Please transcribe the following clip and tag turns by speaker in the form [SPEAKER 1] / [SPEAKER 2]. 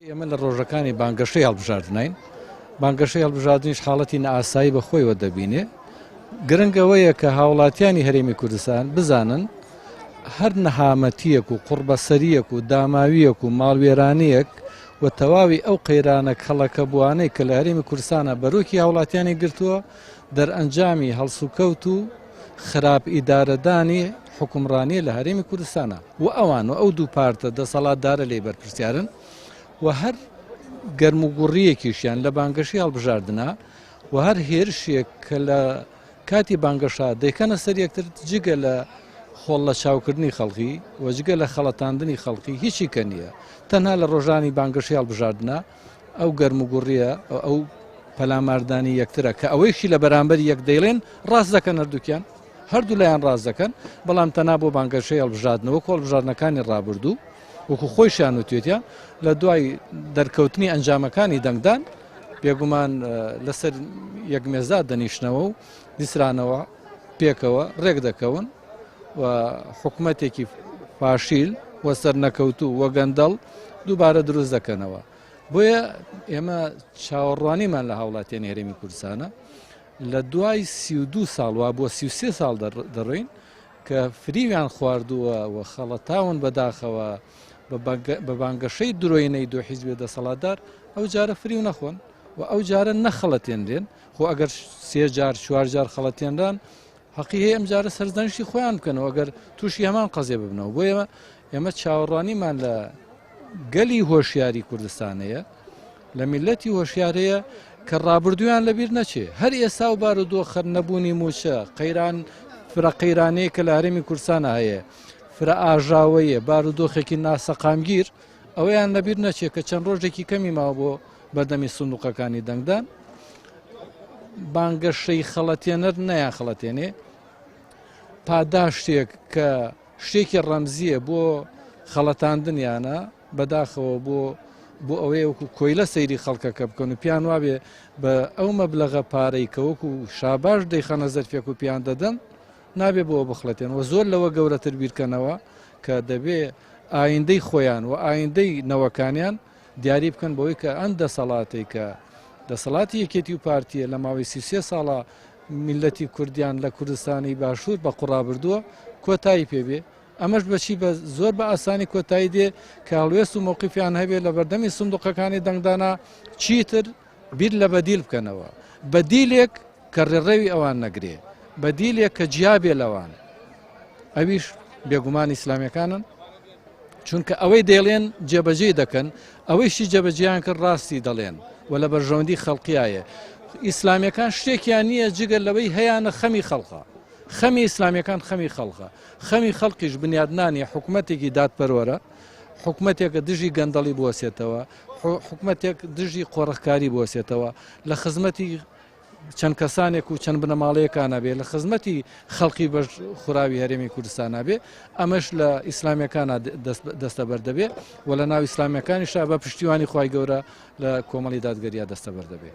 [SPEAKER 1] ئێمە لە ڕۆژەکانی بانگەشەی هەڵبژاردنین بانگەشەی هەڵبژاردنیش حاڵەتی نائاسایی بەخۆیەوە دەبینێ. گرنگەوەیە کە هاوڵاتیانی هەرێمی کوردستان بزانن هەر نەهامەتیەک و قوربەسەریەک و داماویەک و ماڵوێرانەیەک و تەواوی ئەو قەیرانە کەڵەکە بوانەی کە لە هەرێمی کوردستانە بەرۆکی هاوڵاتیانی گرتووە دەرئەنجامی هەڵسوکەوت و خراپ ئیدارەدانی حکومڕانی لە هەرێمی کوردستانە و ئەوان و ئەو دوو پارتە دەسەڵاتدارە لێ بەرپرسیارن و هەر گەرم و گوڕیەکیشیان لە بانگەشەی هەڵبژاردنە و هەر هێرشێک کە لە کاتی بانگەشە دەیکەنە سەر یەکتر جگە لە خۆڵ لە چاوکردنی خەڵکی و جگە لە خەڵەتاندنی خەڵکی هیچی کە نییە. تەنها لە ڕۆژانی بانگەشەی هەڵبژاردنە ئەو گەرم و گوڕیە ئەو پەلاماردانی یەکترە کە ئەوەیشی لە بەرامبەر یەک دەیڵێن ڕاست دەکەن هەردوو لایەن ڕاست دەکەن، بەڵام تەنها بۆ بانگەشەی هەڵبژاردنەوە هەڵبژاردنەکانی ڕابردوو وەکو خۆیشیان وتوێتیان لە دوای دەرکەوتنی ئەنجامەکانی دەنگدان بێگومان لەسەر یەک مێزدا دەنیشتنەوە و دیسرانەوە پێکەوە ڕێک دەکەون و حکومەتێکی پاشیل وە سەرنەکەوتوو وە گەندەڵ دووبارە دروست دەکەنەوە. بۆیە ئێمە چاوەڕوانیمان لە هاوڵاتیانی هەرێمی کوردستانە لە دوای 32 ساڵ وا بۆ 33 ساڵ دەڕۆین کە فریویان خواردووە و خەڵەتاون بەداخەوە بە بانگەشەی درۆینەی دو حیزبێ دەسەڵاتدار ئەو جارە فریو نەخۆن و ئەو جارە نەخەڵەتێنرێن خۆ ئەگەر 3 جار 4 جار خەڵەتێنران حەقی هەیە ئەم جارە سەرزانشی خۆیان بکەنەوە ئەگەر تووشی هەمان قەزێ ببنەوە. بۆ ئێمە چاوەڕوانیمان لە گەلی هۆشیاری کوردستانەیە لە میلەتی هۆشیارەیە کە ڕابردویان لەبیر نەچێ. هەر ئێستا و بارودۆخە نەبوونی موچە قەیران فرە قەیرانەیە کە لە هەرێمی کوردستانە هەیە فرە ئاژاوەیە بارودۆخێکی ناسەقامگیر ئەوەیان لەبیر نەچێت کە چەند ڕۆژێکی کەمی ماوە بۆ بەردەمی سندوقەکانی دەنگدان بانگەشەی خەڵەتێنەر نەیان خەڵەتێنێ پاداشتێک کە شتێکی ڕەمزیە بۆ خەڵەتاندنیانە بەداخەوە بۆ ئەوەیە وەکو کۆیلە سەیری خەڵکەکە بکەن و پیان وابێ بە ئەو مەبلەغە پارەی کە وەکو شاباش دەیخەنە زەرفێک و پیان دەدەن نابێ بۆەوە بخڵەتێنەوە زۆر لەوە گەورەتر بیرکەنەوە کە دەبێ ئایندەی خۆیان و ئایندەی نەوەکانیان دیاری بکەن بەوەی کە ئەم دەسەڵاتی کە دەسەڵاتی یەکێتی و پارتیە لە ماوەی 33 ساڵە میلەتی کوردیان لە کوردستانی باشوور بە قوڕابردووە کۆتایی پێبێ. ئەمەش بەچی بە زۆر بە ئاسانی کۆتایی دێ کە هەڵوێست و مۆقیفیان هەبێت لە بەردەمی سندوقەکانی دەنگدانا چیتر بیر لە بەدیل بکەنەوە بەدیلێک کە ڕێڕەوی ئەوان نەگرێ بەدیلێک کە جیابێ لەوان ئەویش بێگومان ئیسلامیەکانن چونکە ئەوەی دەڵێن جێبەجێ دەکەن ئەوەیشی جێبەجییان کرد ڕاستی دەڵێن و لە بەرژەوەندی خەڵقیایە. ئیسلامیەکان شتێکیان نییە جگەر لەوەی هەیەە خەمی خەڵقە خەمی ئیسلامیەکان خەمی خەڵقە خەمی خەڵقیش بنیادنانی حکوومەتێکی دادپەروەرە حکوومەتێکە دژی گەندەڵی بوەسێتەوە حکوومەتێک دژی قۆڕەخکاری بوەسێتەوە لە خزمەتی چەند کەسانێک و چەند بنەماڵەیەکانە بێ لە خزمەتی خەڵقی بەش خوراوی هەرێمی کوردستانە بێ ئەمەش لە ئیسلامیەکانە دەستەبەر دەبێ و لە ناو ئیسلامیەکانیشا بە پشتیوانی خوای گەورە لە کۆمەڵی دادگەریە دەستەبەر دەبێ.